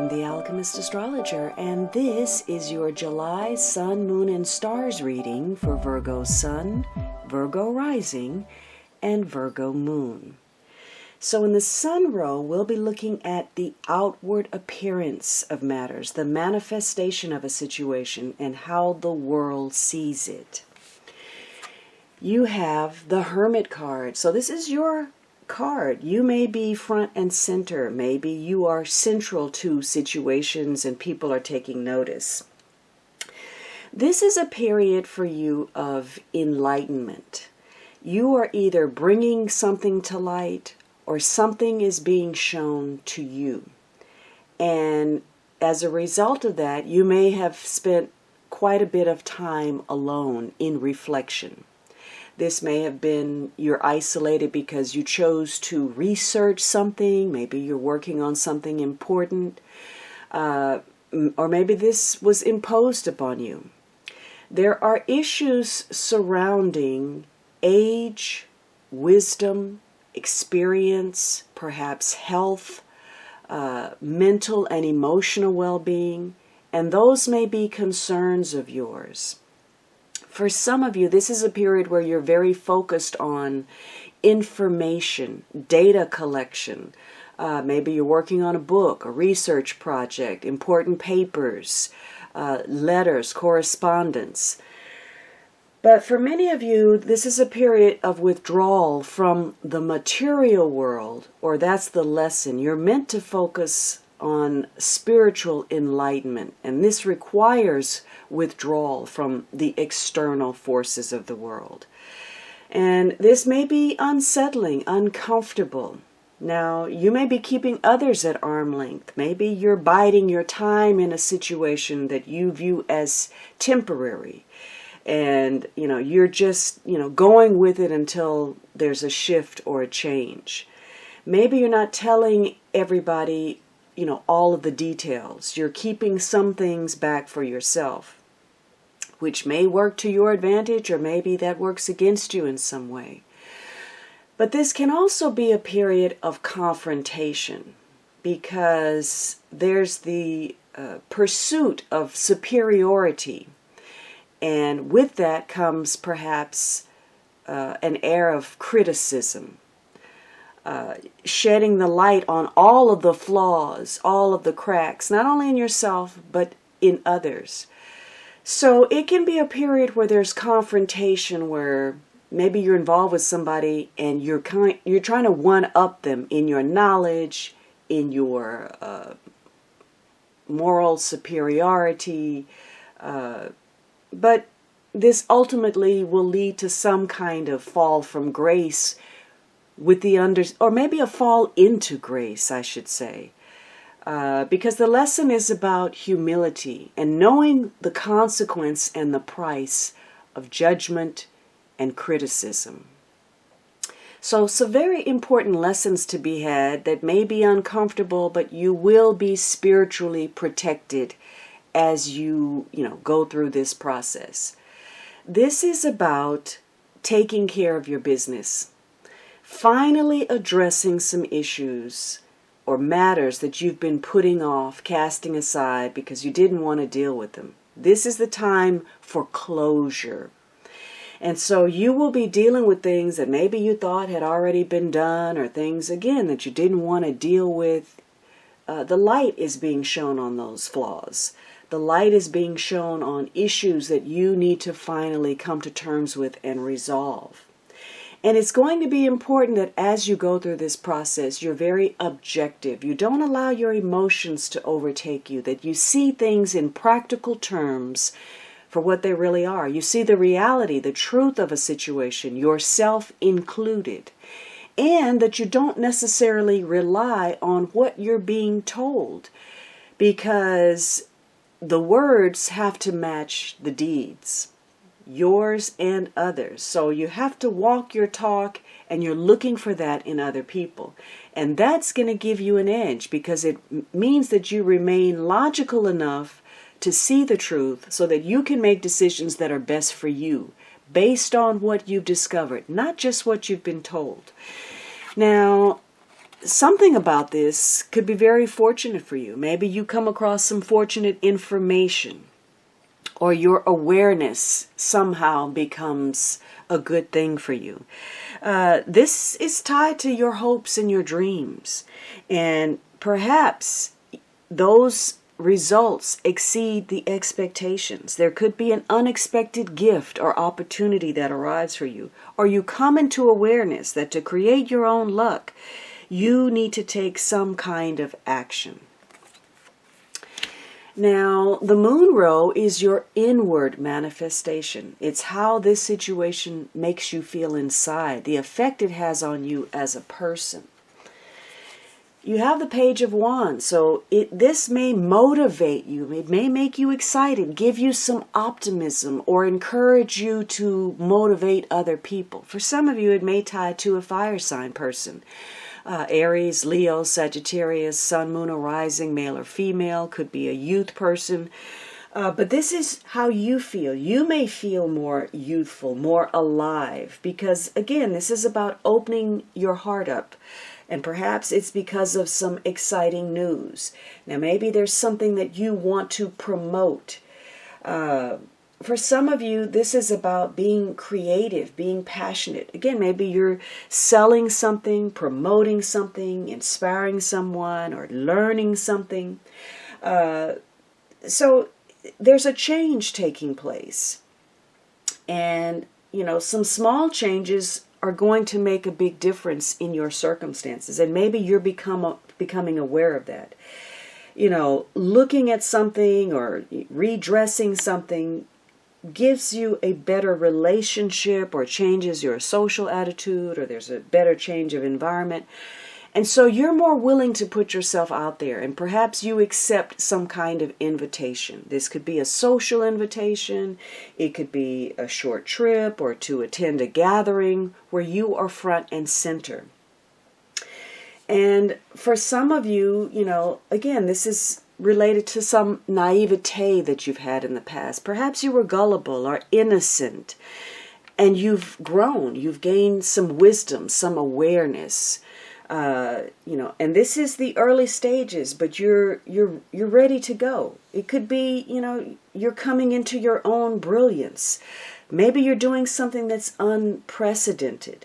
I'm the Alchemist Astrologer, and this is your July Sun, Moon, and Stars reading for Virgo Sun, Virgo Rising, and Virgo Moon. So in the Sun row, we'll be looking at the outward appearance of matters, the manifestation of a situation, and how the world sees it. You have the Hermit card. So this is your card. You may be front and center. Maybe you are central to situations and people are taking notice. This is a period for you of enlightenment. You are either bringing something to light or something is being shown to you. And as a result of that, you may have spent quite a bit of time alone in reflection. This may have been you're isolated because you chose to research something. Maybe you're working on something important. Or maybe this was imposed upon you. There are issues surrounding age, wisdom, experience, perhaps health, mental and emotional well-being, and those may be concerns of yours. For some of you, this is a period where you're very focused on information, data collection. Maybe you're working on a book, a research project, important papers, letters, correspondence. But for many of you, this is a period of withdrawal from the material world, or that's the lesson. You're meant to focus on spiritual enlightenment, and this requires withdrawal from the external forces of the world. And this may be unsettling, uncomfortable. Now, you may be keeping others at arm's length. Maybe you're biding your time in a situation that you view as temporary. And, you're just, going with it until there's a shift or a change. Maybe you're not telling everybody all of the details. You're keeping some things back for yourself, which may work to your advantage, or maybe that works against you in some way. But this can also be a period of confrontation, because there's the pursuit of superiority. And with that comes perhaps an air of criticism. Shedding the light on all of the flaws, all of the cracks, not only in yourself, but in others. So it can be a period where there's confrontation, where maybe you're involved with somebody and you're trying to one-up them in your knowledge, in your moral superiority, but this ultimately will lead to some kind of fall from grace, or maybe a fall into grace, I should say. Because the lesson is about humility and knowing the consequence and the price of judgment and criticism. So some very important lessons to be had that may be uncomfortable, but you will be spiritually protected as you go through this process. This is about taking care of your business. Finally addressing some issues or matters that you've been putting off, casting aside because you didn't want to deal with them. This is the time for closure. And so you will be dealing with things that maybe you thought had already been done, or things, again, that you didn't want to deal with. The light is being shown on those flaws. The light is being shown on issues that you need to finally come to terms with and resolve. And it's going to be important that as you go through this process, you're very objective. You don't allow your emotions to overtake you, that you see things in practical terms for what they really are. You see the reality, the truth of a situation, yourself included. And that you don't necessarily rely on what you're being told, because the words have to match the deeds, yours and others. So you have to walk your talk, and you're looking for that in other people. And that's going to give you an edge, because it means that you remain logical enough to see the truth so that you can make decisions that are best for you, based on what you've discovered, not just what you've been told. Now, something about this could be very fortunate for you. Maybe you come across some fortunate information, or your awareness somehow becomes a good thing for you. This is tied to your hopes and your dreams, and perhaps those results exceed the expectations. There could be an unexpected gift or opportunity that arrives for you, or you come into awareness that to create your own luck, you need to take some kind of action. Now, the moon row is your inward manifestation. It's how this situation makes you feel inside, the effect it has on you as a person. You have the Page of Wands, so this may motivate you, it may make you excited, give you some optimism, or encourage you to motivate other people. For some of you, it may tie to a fire sign person. Aries, Leo, Sagittarius, Sun, Moon, or Rising, male or female, could be a youth person. But this is how you feel. You may feel more youthful, more alive, because again, this is about opening your heart up. And perhaps it's because of some exciting news. Now, maybe there's something that you want to promote. For some of you, this is about being creative, being passionate. Again, maybe you're selling something, promoting something, inspiring someone, or learning something. So there's a change taking place. And, some small changes are going to make a big difference in your circumstances. And maybe you're becoming aware of that. Looking at something or redressing something gives you a better relationship, or changes your social attitude, or there's a better change of environment. And so you're more willing to put yourself out there, and perhaps you accept some kind of invitation. This could be a social invitation, it could be a short trip, or to attend a gathering where you are front and center. And for some of you, again, this is related to some naivete that you've had in the past. Perhaps you were gullible or innocent, and you've grown, you've gained some wisdom, some awareness. And this is the early stages, but you're ready to go. It could be, you're coming into your own brilliance. Maybe you're doing something that's unprecedented.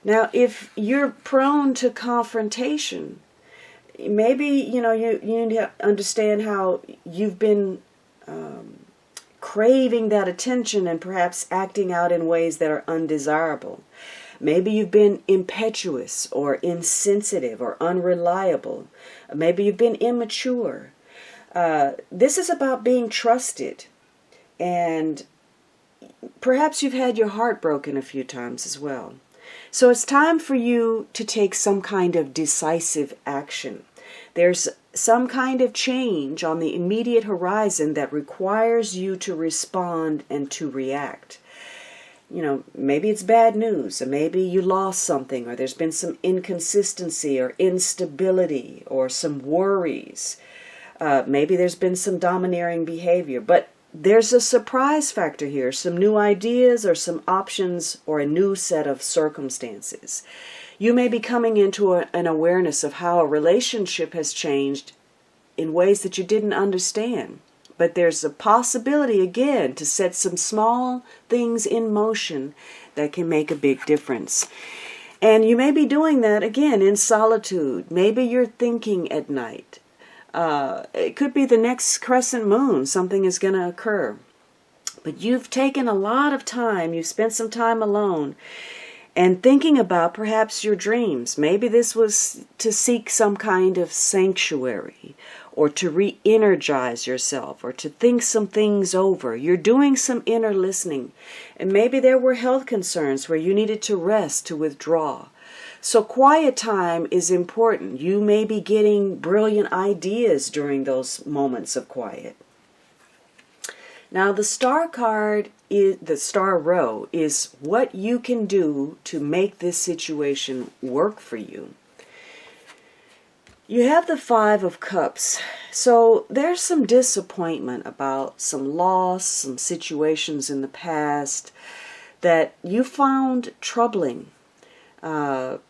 Now, if you're prone to confrontation, maybe, you need to understand how you've been craving that attention and perhaps acting out in ways that are undesirable. Maybe you've been impetuous or insensitive or unreliable. Maybe you've been immature. This is about being trusted. And perhaps you've had your heart broken a few times as well. So it's time for you to take some kind of decisive action. There's some kind of change on the immediate horizon that requires you to respond and to react. Maybe it's bad news, or maybe you lost something, or there's been some inconsistency or instability or some worries. Maybe there's been some domineering behavior, but there's a surprise factor here, some new ideas or some options or a new set of circumstances. You may be coming into an awareness of how a relationship has changed in ways that you didn't understand. But there's a possibility, again, to set some small things in motion that can make a big difference. And you may be doing that, again, in solitude. Maybe you're thinking at night. It could be the next crescent moon. Something is going to occur. But you've taken a lot of time. You've spent some time alone and thinking about perhaps your dreams. Maybe this was to seek some kind of sanctuary, or to re-energize yourself, or to think some things over. You're doing some inner listening. And maybe there were health concerns where you needed to rest, to withdraw. So quiet time is important. You may be getting brilliant ideas during those moments of quiet. Now the star card, the star row, is what you can do to make this situation work for you. You have the Five of Cups. So there's some disappointment about some loss, some situations in the past that you found troubling. But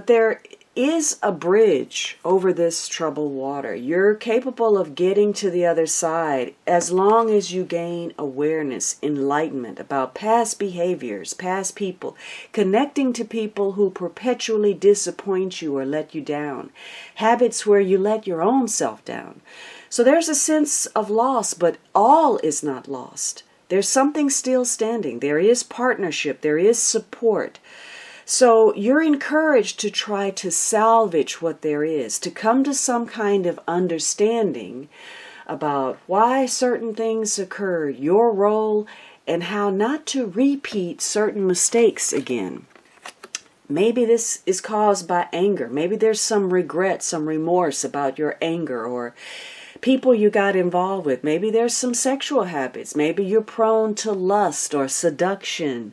there is a bridge over this troubled water. You're capable of getting to the other side as long as you gain awareness, enlightenment about past behaviors, past people, connecting to people who perpetually disappoint you or let you down, habits where you let your own self down. So there's a sense of loss, but all is not lost. There's something still standing. There is partnership. There is support. So you're encouraged to try to salvage what there is, to come to some kind of understanding about why certain things occur, your role, and how not to repeat certain mistakes again. Maybe this is caused by anger. Maybe there's some regret, some remorse about your anger or people you got involved with. Maybe there's some sexual habits. Maybe you're prone to lust or seduction.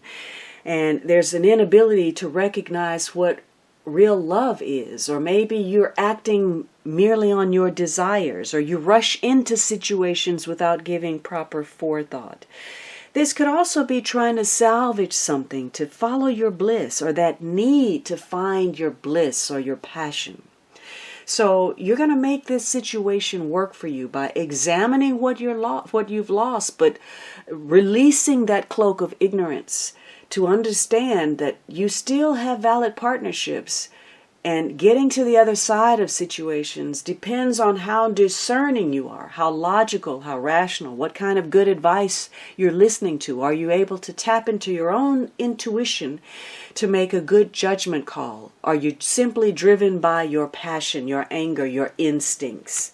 And there's an inability to recognize what real love is. Or maybe you're acting merely on your desires, or you rush into situations without giving proper forethought. This could also be trying to salvage something, to follow your bliss, or that need to find your bliss or your passion. So you're going to make this situation work for you by examining what you've lost, but releasing that cloak of ignorance to understand that you still have valid partnerships, and getting to the other side of situations depends on how discerning you are, how logical, how rational, what kind of good advice you're listening to. Are you able to tap into your own intuition to make a good judgment call? Are you simply driven by your passion, your anger, your instincts?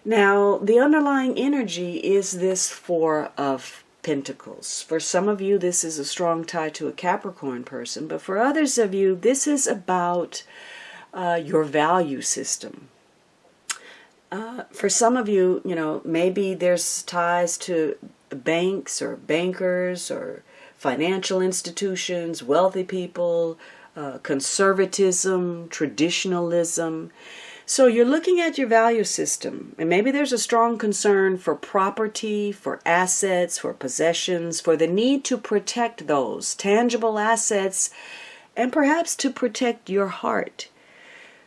Now, the underlying energy is this Four of Pentacles. For some of you, this is a strong tie to a Capricorn person, but for others of you, this is about your value system. For some of you, maybe there's ties to banks or bankers or financial institutions, wealthy people, conservatism, traditionalism. So you're looking at your value system, and maybe there's a strong concern for property, for assets, for possessions, for the need to protect those tangible assets, and perhaps to protect your heart.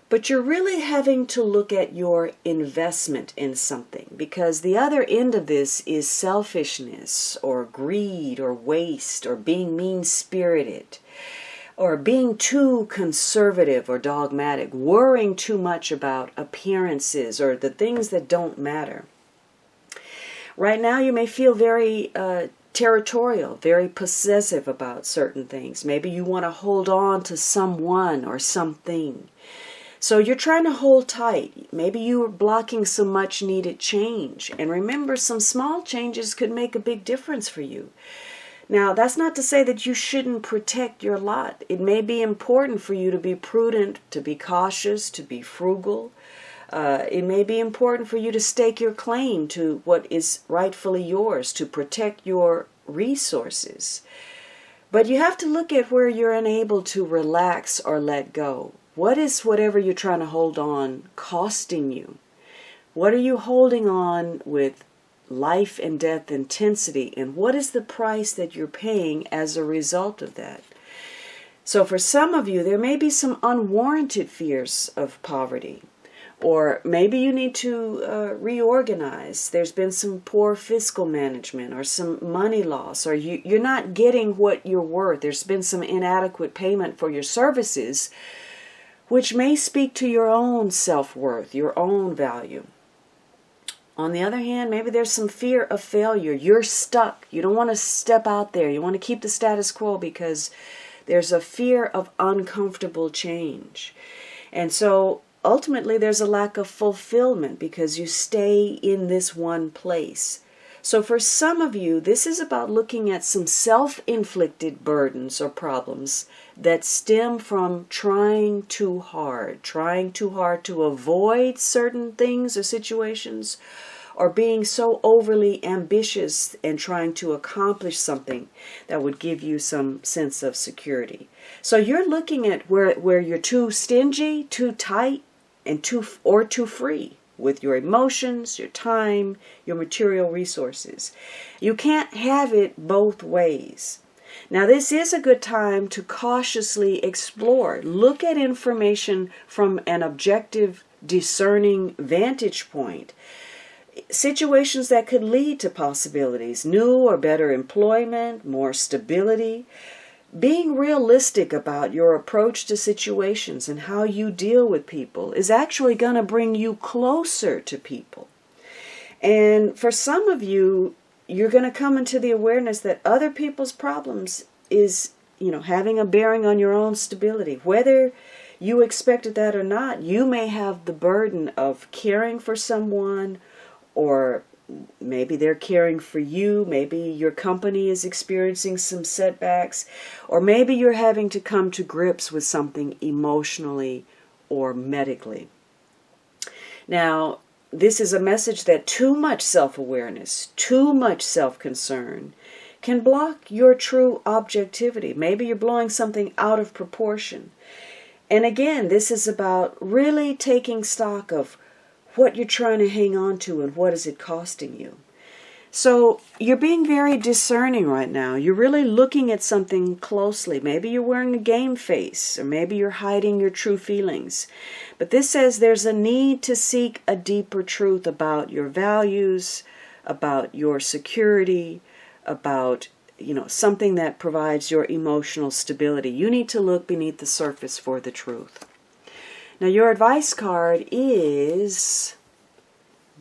But you're really having to look at your investment in something, because the other end of this is selfishness or greed or waste or being mean-spirited, or being too conservative or dogmatic, worrying too much about appearances or the things that don't matter. Right now you may feel very territorial, very possessive about certain things. Maybe you want to hold on to someone or something. So you're trying to hold tight. Maybe you are blocking some much needed change. And remember, some small changes could make a big difference for you. Now, that's not to say that you shouldn't protect your lot. It may be important for you to be prudent, to be cautious, to be frugal. It may be important for you to stake your claim to what is rightfully yours, to protect your resources. But you have to look at where you're unable to relax or let go. What is whatever you're trying to hold on costing you? What are you holding on with life and death intensity, and what is the price that you're paying as a result of that? So for some of you, there may be some unwarranted fears of poverty, or maybe you need to reorganize. There's been some poor fiscal management or some money loss, or you're not getting what you're worth. There's been some inadequate payment for your services, which may speak to your own self-worth, your own value. On the other hand, maybe there's some fear of failure. You're stuck. You don't want to step out there. You want to keep the status quo because there's a fear of uncomfortable change. And so ultimately there's a lack of fulfillment because you stay in this one place. So for some of you, this is about looking at some self-inflicted burdens or problems that stem from trying too hard to avoid certain things or situations, or being so overly ambitious and trying to accomplish something that would give you some sense of security. So you're looking at where you're too stingy, too tight, and too free with your emotions, your time, your material resources. You can't have it both ways. Now, this is a good time to cautiously explore. Look at information from an objective, discerning vantage point. Situations that could lead to possibilities, new or better employment, more stability. Being realistic about your approach to situations and how you deal with people is actually going to bring you closer to people. And for some of you, you're going to come into the awareness that other people's problems is, having a bearing on your own stability. Whether you expected that or not, you may have the burden of caring for someone, or maybe they're caring for you. Maybe your company is experiencing some setbacks, or maybe you're having to come to grips with something emotionally or medically. Now, this is a message that too much self-awareness, too much self-concern can block your true objectivity. Maybe you're blowing something out of proportion. And again, this is about really taking stock of what you're trying to hang on to and what is it costing you. So you're being very discerning right now. You're really looking at something closely. Maybe you're wearing a game face, or maybe you're hiding your true feelings. But this says there's a need to seek a deeper truth about your values, about your security, about something that provides your emotional stability. You need to look beneath the surface for the truth. Now, your advice card is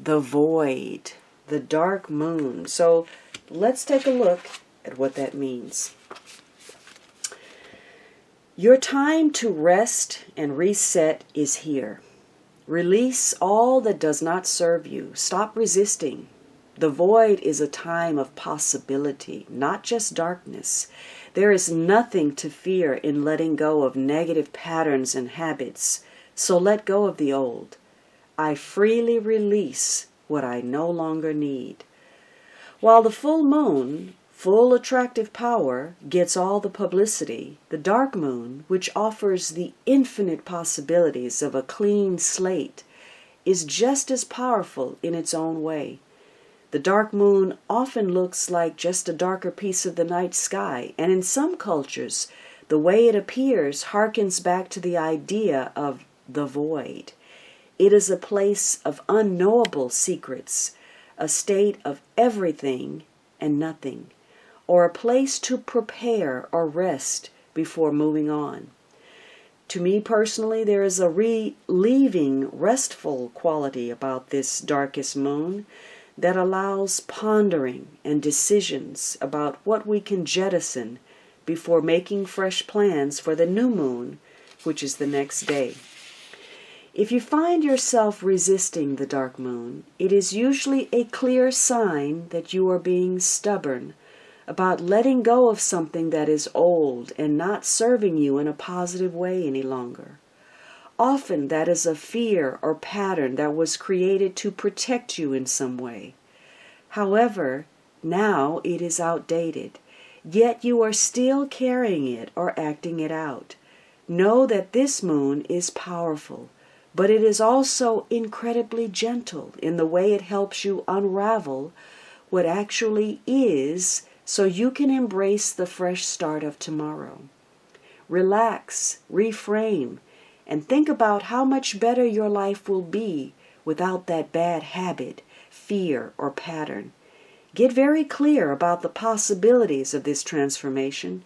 the void, the dark moon. So let's take a look at what that means. Your time to rest and reset is here. Release all that does not serve you. Stop resisting. The void is a time of possibility, not just darkness. There is nothing to fear in letting go of negative patterns and habits. So let go of the old. I freely release what I no longer need. While the full moon, full attractive power, gets all the publicity, the dark moon, which offers the infinite possibilities of a clean slate, is just as powerful in its own way. The dark moon often looks like just a darker piece of the night sky, and in some cultures, the way it appears harkens back to the idea of the void. It is a place of unknowable secrets, a state of everything and nothing, or a place to prepare or rest before moving on. To me personally, there is a relieving, restful quality about this darkest moon that allows pondering and decisions about what we can jettison before making fresh plans for the new moon, which is the next day. If you find yourself resisting the dark moon, it is usually a clear sign that you are being stubborn about letting go of something that is old and not serving you in a positive way any longer. Often that is a fear or pattern that was created to protect you in some way. However, now it is outdated, yet you are still carrying it or acting it out. Know that this moon is powerful, but it is also incredibly gentle in the way it helps you unravel what actually is, so you can embrace the fresh start of tomorrow. Relax, reframe, and think about how much better your life will be without that bad habit, fear, or pattern. Get very clear about the possibilities of this transformation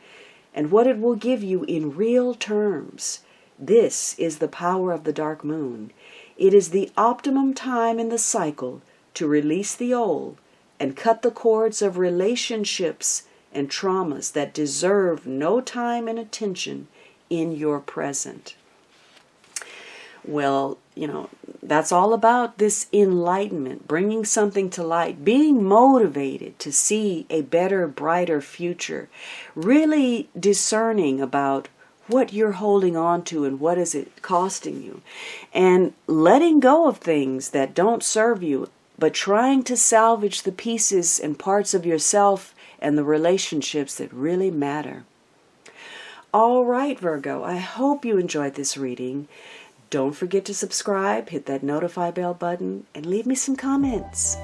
and what it will give you in real terms. This is the power of the dark moon. It is the optimum time in the cycle to release the old and cut the cords of relationships and traumas that deserve no time and attention in your present. Well, that's all about this enlightenment, bringing something to light, being motivated to see a better, brighter future, really discerning about what you're holding on to and what is it costing you, and letting go of things that don't serve you, but trying to salvage the pieces and parts of yourself and the relationships that really matter. All right, Virgo, I hope you enjoyed this reading. Don't forget to subscribe, hit that notify bell button, and leave me some comments.